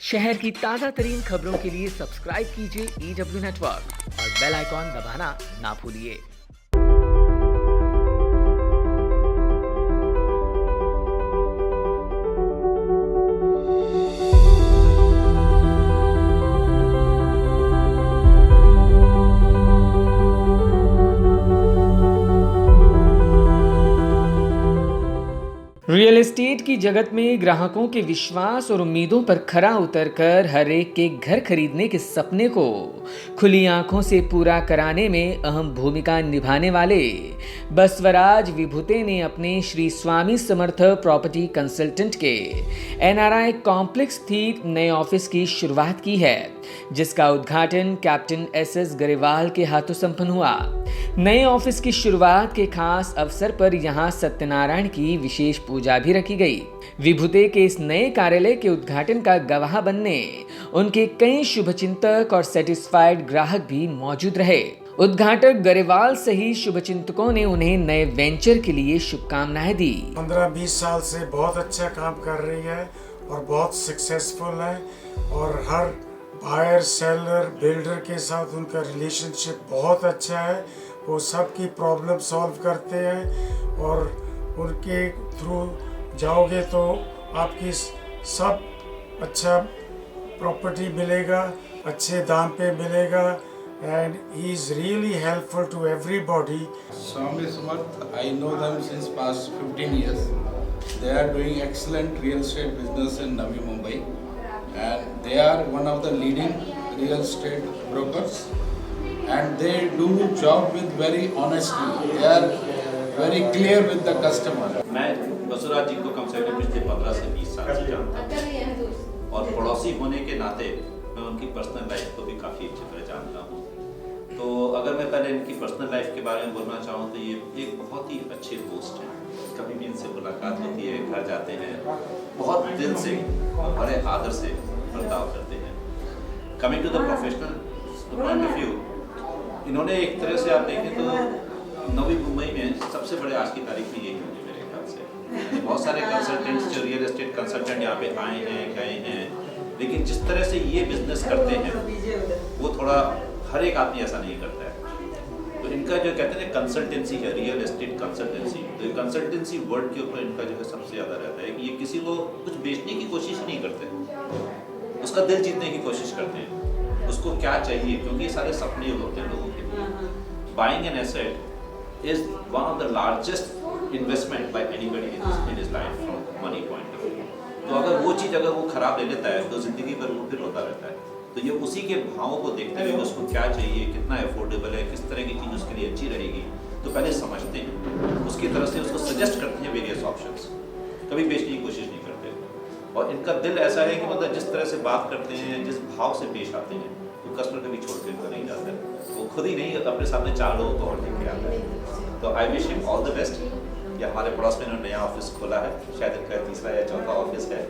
शहर की ताज़ा तरीन खबरों के लिए सब्सक्राइब कीजिए EW नेटवर्क और बेल आइकॉन दबाना ना भूलिए। रियल एस्टेट की जगत में ग्राहकों के विश्वास और उम्मीदों पर खरा उतरकर हर एक के घर खरीदने के सपने को खुली आंखों से पूरा कराने में अहम भूमिका निभाने वाले बसवराज विभूते ने अपने श्री स्वामी समर्थ प्रॉपर्टी कंसल्टेंट के NRI कॉम्प्लेक्स स्थित नए ऑफिस की शुरुआत की है, जिसका उद्घाटन कैप्टन SS गरेवाल के हाथों संपन्न हुआ। नए ऑफिस की शुरुआत के खास अवसर पर यहां सत्यनारायण की विशेष पूजा भी रखी गई। विभूते के इस नए कार्यालय के उद्घाटन का गवाह बनने उनके कई शुभचिंतक और सेटिस्फाइड ग्राहक भी मौजूद रहे। उद्घाटक गरेवाल सहित शुभचिंतकों ने उन्हें नए वेंचर के लिए शुभकामनाएं दी। 15-20 साल से बहुत अच्छा काम कर रही है और बहुत सक्सेसफुल है और हर बायर सेलर बिल्डर के साथ उनका रिलेशनशिप बहुत अच्छा है। वो सबकी प्रॉब्लम सॉल्व करते हैं और उनके थ्रू जाओगे तो आपकी सब अच्छा प्रॉपर्टी मिलेगा, अच्छे दाम पे मिलेगा and he is really helpful to everybody. Swami Samarth, I know them since past 15 years. They are doing excellent real estate business in Navi Mumbai and they are one of the leading real estate brokers and they do job with very honesty. They are very clear with the customer. मैं बसवराज जी को कम से कम पिछले 15 से 20 साल से जानता हूँ और पड़ोसी होने के नाते मैं उनकी पर्सनल लाइफ को भी काफ़ी अच्छी तरह जानता हूँ। तो अगर मैं पहले इनकी पर्सनल लाइफ के बारे में बोलना चाहूँ तो ये एक बहुत ही अच्छे दोस्त हैं। कभी भी इनसे मुलाकात होती है, घर जाते हैं, बहुत दिल से बड़े आदर से बर्ताव करते हैं। Coming to the professional point of view, इन्होंने एक तरह से आप देखें तो नवी मुंबई में सबसे बड़े आज की तारीख में यही होंगे मेरे ख्याल से। बहुत सारे कंसल्टेंट्स जो रियल एस्टेट कंसल्टेंट यहाँ पे आए हैं गए हैं, लेकिन जिस तरह से ये बिजनेस करते हैं वो थोड़ा हर एक आदमी ऐसा नहीं करता है। तो इनका जो कहते हैं कंसल्टेंसी है, रियल एस्टेट कंसल्टेंसी, तो कंसल्टेंसी वर्ड के ऊपर इनका जो है सबसे ज़्यादा रहता है कि ये किसी को कुछ बेचने की कोशिश नहीं करते, उसका दिल जीतने की कोशिश करते हैं, उसको क्या चाहिए, क्योंकि ये सारे सपने होते हैं लोगों के। Buying an asset is one of the largest investment by anybody in his life from money point of view. तो अगर वो चीज़ अगर वो खराब ले लेता है तो ज़िंदगी भर वो फिर होता रहता है। तो ये उसी के भावों को देखते हुए उसको क्या चाहिए, कितना अफोर्डेबल है, किस तरह की चीज़ उसके लिए अच्छी रहेगी, तो पहले समझते हैं, उसकी तरफ से उसको सजेस्ट करते हैं वेरियस ऑप्शंस, कभी बेचने की कोशिश नहीं करते। और इनका दिल ऐसा है कि मतलब जिस तरह से बात करते हैं, जिस भाव से पेश आते हैं, तो कस्टमर कभी छोड़ कर नहीं जाता है। वो खुद ही नहीं अपने सामने 4 लोगों को और लेके आता है। तो I wish him all the best. ये हमारे पड़ोस में इन्होंने नया ऑफिस खोला है, शायद इनका 3रा या 4था ऑफिस है।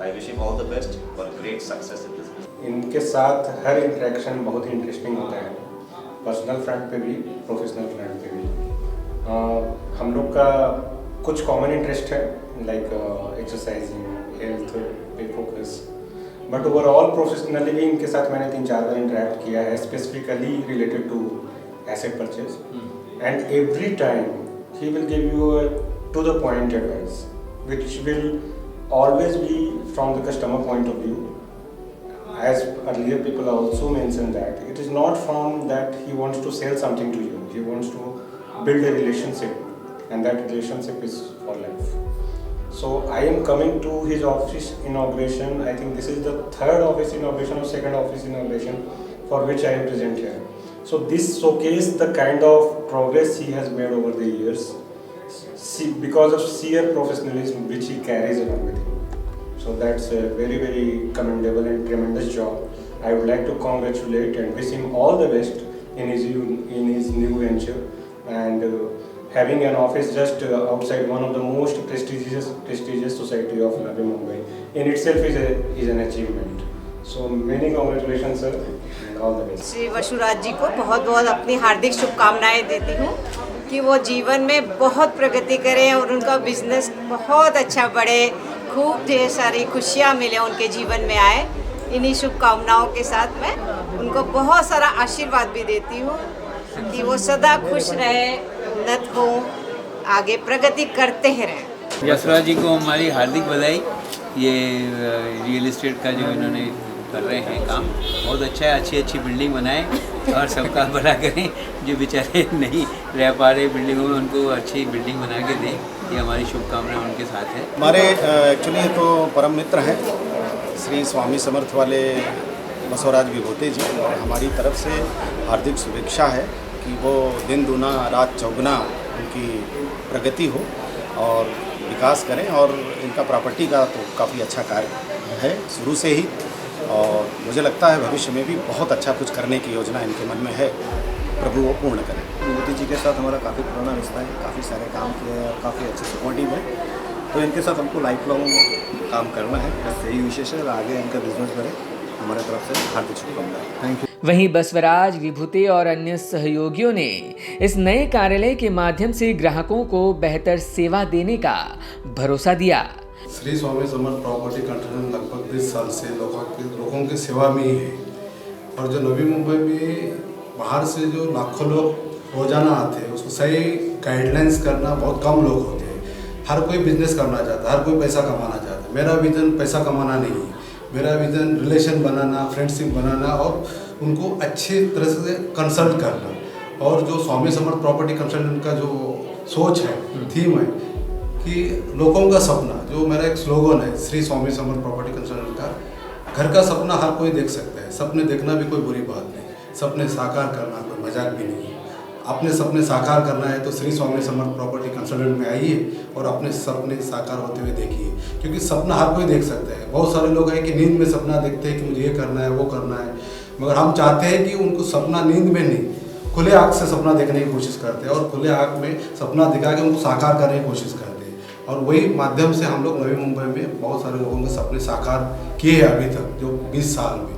I wish him all the best for great success in business. इनके साथ हर इंटरेक्शन बहुत ही इंटरेस्टिंग होता है, पर्सनल फ्रंट पे भी, प्रोफेशनल फ्रंट पे भी। हम लोग का कुछ कॉमन इंटरेस्ट है लाइक एक्सरसाइजिंग, हेल्थ पे फोकस, बट ओवरऑल प्रोफेशनली भी इनके साथ मैंने 3-4 बार इंटरेक्ट किया है, specifically related to asset purchase and every time he will give you a to the point advice which will always be from the customer point of view. As earlier people also mentioned that it is not from that he wants to sell something to you, he wants to build a relationship and that relationship is for life. So I am coming to his office inauguration. I think this is the 3rd office inauguration or 2nd office inauguration for which I am present here. So this showcases the kind of progress he has made over the years because of sheer professionalism which he carries along with him. So that's a very, very commendable and tremendous job. I would like to congratulate and wish him all the best in his new venture and having an office just outside one of the most prestigious society of Navi Mumbai in itself is an achievement. So many congratulations sir and all the best. Shri Vasuraj ji को बहुत बहुत अपनी हार्दिक शुभकामनाएं देती हूँ कि वो जीवन में बहुत प्रगति करें और उनका बिजनेस बहुत अच्छा बढ़े, खूब ढेर सारी खुशियाँ मिले उनके जीवन में आए। इन्हीं शुभकामनाओं के साथ मैं उनको बहुत सारा आशीर्वाद भी देती हूँ कि वो सदा खुश रहे, उन्नत हो, आगे प्रगति करते ही रहें। बसवराज जी को हमारी हार्दिक बधाई। ये रियल एस्टेट का जो इन्होंने कर रहे हैं काम बहुत अच्छा है। अच्छी अच्छी बिल्डिंग बनाएं और सबका भला करें। जो बेचारे नहीं रह पा रहे बिल्डिंगों में, उनको अच्छी बिल्डिंग बना के दें। ये हमारी शुभकामनाएं उनके साथ है। हमारे एक्चुअली तो परम मित्र हैं श्री स्वामी समर्थ वाले बसवराज विभूति जी, और हमारी तरफ से हार्दिक शुभेच्छा है कि वो दिन दूना रात चौगुना उनकी प्रगति हो और विकास करें। और इनका प्रॉपर्टी का तो काफ़ी अच्छा कार्य है शुरू से ही, और मुझे लगता है भविष्य में भी बहुत अच्छा कुछ करने की योजना इनके मन में है। प्रभु वो पूर्ण करें। विभूति जी के साथ हमारा काफ़ी पुराना रिश्ता है, काफ़ी सारे काम किए हैं और काफ़ी अच्छे सपोर्टिव है, तो इनके साथ हमको लाइफ लॉन्ग काम करना है। बस यही विशेष है, आगे इनका बिजनेस बढ़े। हमारे तरफ से हार्दिक शुभकामनाएं। Thank you. वहीं बसवराज विभूति और अन्य सहयोगियों ने इस नए कार्यालय के माध्यम से ग्राहकों को बेहतर सेवा देने का भरोसा दिया। श्री स्वामी समर्थ प्रॉपर्टी कंसल्टेंट लगभग 20 साल से लोगों की सेवा में ही है। और जो नवी मुंबई में बाहर से जो लाखों लोग रोजाना आते हैं, उसको सही गाइडलाइंस करना बहुत कम लोग होते हैं। हर कोई बिजनेस करना चाहता है, हर कोई पैसा कमाना चाहता है। मेरा विजन पैसा कमाना नहीं है, मेरा विजन रिलेशन बनाना, फ्रेंडशिप बनाना और उनको अच्छी तरह से कंसल्ट करना। और जो स्वामी समर्थ प्रॉपर्टी कंसल्टेंट का जो सोच है, थीम है कि लोगों का सपना, जो मेरा एक स्लोगन है श्री स्वामी समर्थ प्रॉपर्टी कंसल्टेंट का, घर का सपना हर कोई देख सकता है। सपने देखना भी कोई बुरी बात नहीं, सपने साकार करना कोई मजाक भी नहीं है। अपने सपने साकार करना है तो श्री स्वामी समर्थ प्रॉपर्टी कंसल्टेंट में आइए और अपने सपने साकार होते हुए देखिए, क्योंकि सपना हर कोई देख सकता है। बहुत सारे लोग हैं कि नींद में सपना देखते हैं कि मुझे ये करना है, वो करना है, मगर हम चाहते हैं कि उनको सपना नींद में नहीं, खुले आँख से सपना देखने की कोशिश करते हैं और खुले आँख में सपना दिखा के उनको साकार करने की कोशिश करते हैं। और वही माध्यम से हम लोग नवी मुंबई में बहुत सारे लोगों के सपने साकार किए हैं अभी तक, जो 20 साल में।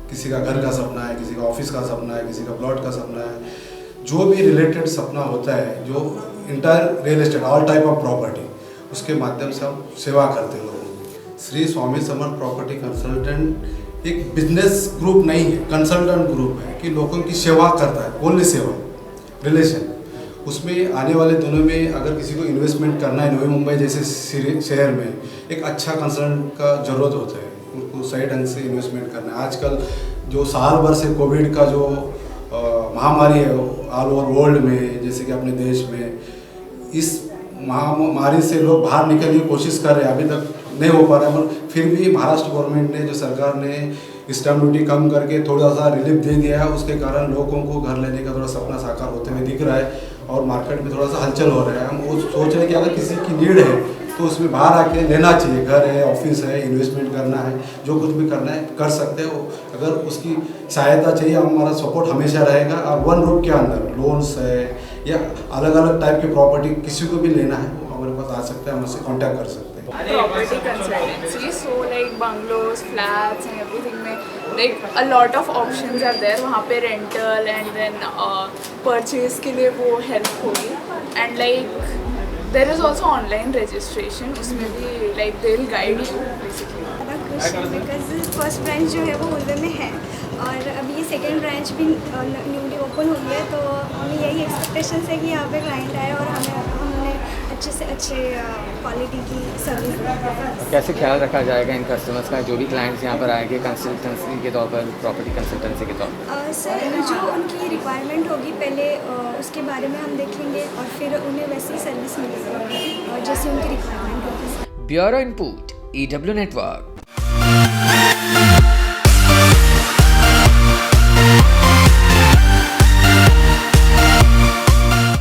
किसी का घर का सपना है, किसी का ऑफिस का सपना है, किसी का प्लॉट का सपना है, जो भी रिलेटेड सपना होता है, जो entire real estate all type of property, उसके माध्यम से हम सेवा करते हैं लोगों को। श्री स्वामी समर्थ प्रॉपर्टी कंसल्टेंट एक बिजनेस ग्रुप नहीं है, कंसल्टेंट ग्रुप है कि लोगों की सेवा करता है, ओनली सेवा, रिलेशन। उसमें आने वाले दिनों में अगर किसी को इन्वेस्टमेंट करना है नवी मुंबई जैसे शहर में, एक अच्छा कंसल्टेंट का ज़रूरत होता है, उनको सही ढंग से इन्वेस्टमेंट करना है। आजकल जो साल भर से कोविड का जो महामारी है ऑल ओवर वर्ल्ड में, जैसे कि अपने देश में, इस महामारी से लोग बाहर निकलने की कोशिश कर रहे हैं, अभी तक नहीं हो पा रहा है, मगर फिर भी महाराष्ट्र गवर्नमेंट ने, जो सरकार ने स्टैम्प ड्यूटी कम करके थोड़ा सा रिलीफ दे दिया है, उसके कारण लोगों को घर लेने का थोड़ा सपना साकार होते हुए दिख रहा है और मार्केट में थोड़ा सा हलचल हो रहा है। हम वो सोच रहे हैं कि अगर किसी की नीड है तो उसमें बाहर आके लेना चाहिए। घर है, ऑफिस है, इन्वेस्टमेंट करना है, जो कुछ भी करना है कर सकते हो। अगर उसकी सहायता चाहिए, हमारा सपोर्ट हमेशा रहेगा। और वन रूफ के अंदर लोन्स है या अलग अलग टाइप की प्रॉपर्टी किसी को भी लेना है, वो हमारे पास आ सकते हैं, हमसे कांटेक्ट कर सकते हैं। Property consultancy, so like bungalows, flats and everything में like a lot of options are there. वहाँ पे rental and then purchase के लिए वो help होगी, and like there is also online registration, उसमें भी like they will guide you basically. Because first branch जो है वो उल्वे में है और अभी ये सेकेंड ब्रांच भी न्यूली ओपन हुई है, तो हमें यही एक्सपेक्टेशन है कि यहाँ पे क्लाइंट आए और हमने अच्छे से अच्छे क्वालिटी की सर्विस। कैसे ख्याल रखा जाएगा इन कस्टमर्स का, जो भी क्लाइंट्स यहाँ पर आएंगे कंसल्टेंसी के तौर पर, प्रॉपर्टी कंसल्टेंसी के तौर पर? सर, जो उनकी रिक्वायरमेंट होगी पहले उसके बारे में हम देखेंगे और फिर उन्हें वैसी सर्विस मिलेगी जैसे उनकी रिक्वायरमेंट होगी। Bureau input, EW network.